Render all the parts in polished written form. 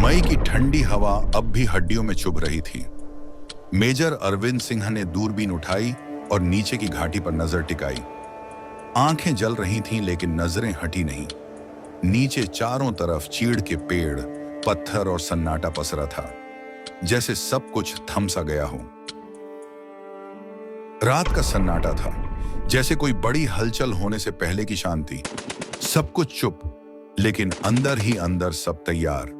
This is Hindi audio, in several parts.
मई की ठंडी हवा अब भी हड्डियों में चुभ रही थी। मेजर अरविंद सिंह ने दूरबीन उठाई और नीचे की घाटी पर नजर टिकाई। आंखें जल रही थीं लेकिन नजरें हटी नहीं। नीचे चारों तरफ चीड़ के पेड़, पत्थर और सन्नाटा पसरा था, जैसे सब कुछ थम सा गया हो। रात का सन्नाटा था, जैसे कोई बड़ी हलचल होने से पहले की शांति। सब कुछ चुप, लेकिन अंदर ही अंदर सब तैयार।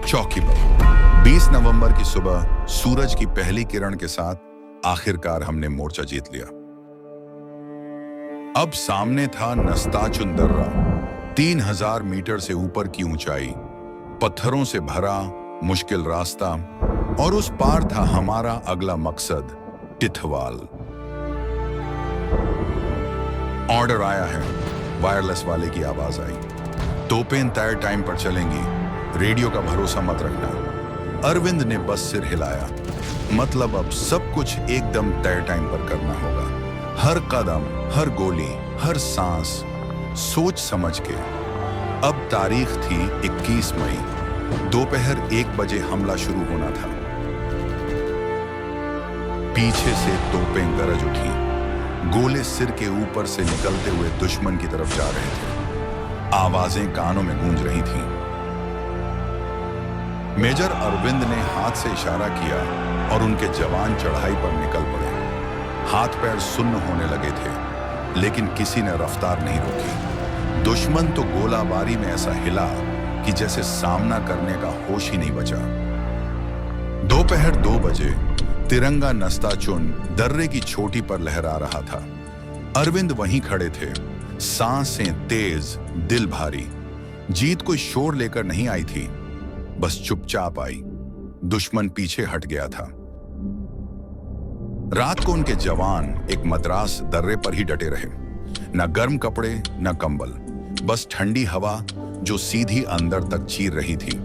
चौकी पर 20 नवंबर की सुबह सूरज की पहली किरण के साथ आखिरकार हमने मोर्चा जीत लिया। अब सामने था नस्ताचुन दर्रा, 3000 मीटर से ऊपर की ऊंचाई, पत्थरों से भरा मुश्किल रास्ता, और उस पार था हमारा अगला मकसद, टिथवाल। ऑर्डर आया है, वायरलेस वाले की आवाज आई। तोपें तय टाइम पर चलेंगी, रेडियो का भरोसा मत रखना। अरविंद ने बस सिर हिलाया। मतलब अब सब कुछ एकदम तय टाइम पर करना होगा। हर कदम, हर गोली, हर सांस सोच समझ के। अब तारीख थी 21 मई, दोपहर 1 बजे हमला शुरू होना था। पीछे से तोपें गरज उठी, गोले सिर के ऊपर से निकलते हुए दुश्मन की तरफ जा रहे थे। आवाजें कानों में गूंज रही थीं। मेजर अरविंद ने हाथ से इशारा किया और उनके जवान चढ़ाई पर निकल पड़े। हाथ पैर सुन्न होने लगे थे, लेकिन किसी ने रफ्तार नहीं रोकी। दुश्मन तो गोलाबारी में ऐसा हिला कि जैसे सामना करने का होश ही नहीं बचा। दोपहर 2 बजे तिरंगा नस्ताचुन दर्रे की चोटी पर लहरा रहा था। अरविंद वहीं खड़े थे, सांसें तेज, दिल भारी। जीत कोई शोर लेकर नहीं आई थी, बस चुपचाप आई। दुश्मन पीछे हट गया था। रात को उनके जवान एक मद्रास दर्रे पर ही डटे रहे। न गर्म कपड़े, न कंबल, बस ठंडी हवा जो सीधी अंदर तक चीर रही थी।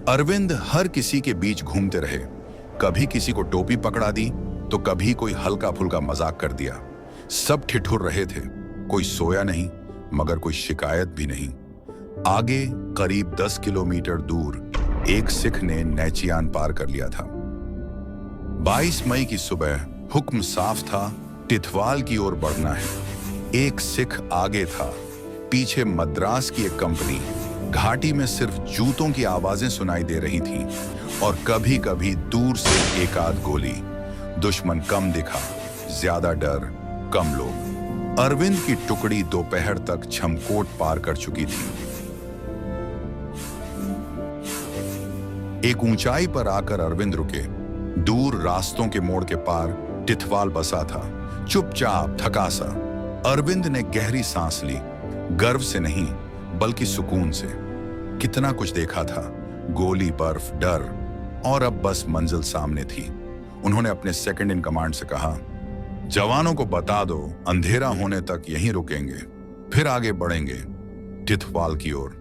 अरविंद हर किसी के बीच घूमते रहे। कभी किसी को टोपी पकड़ा दी तो कभी कोई हल्का फुल्का मजाक कर दिया। सब ठिठुर रहे थे, कोई सोया नहीं, मगर कोई शिकायत भी नहीं। आगे करीब 10 किलोमीटर दूर एक सिख ने नैचियान पार कर लिया था। 22 मई की सुबह हुक्म साफ था, टिथवाल की ओर बढ़ना है। एक सिख आगे था, पीछे मद्रास की एक कंपनी। घाटी में सिर्फ जूतों की आवाजें सुनाई दे रही थीं और कभी कभी दूर से एक आध गोली। दुश्मन कम दिखा, ज्यादा डर, कम लोग। अरविंद की टुकड़ी दोपहर तक छमकोट पार कर चुकी थी। एक ऊंचाई पर आकर अरविंद रुके। दूर रास्तों के मोड़ के पार टिथवाल बसा था, चुपचाप, थका सा। अरविंद ने गहरी सांस ली, गर्व से नहीं बल्कि सुकून से। कितना कुछ देखा था, गोली, बर्फ, डर, और अब बस मंजिल सामने थी। उन्होंने अपने सेकंड इन कमांड से कहा, जवानों को बता दो अंधेरा होने तक यहीं रुकेंगे, फिर आगे बढ़ेंगे टिथवाल की ओर।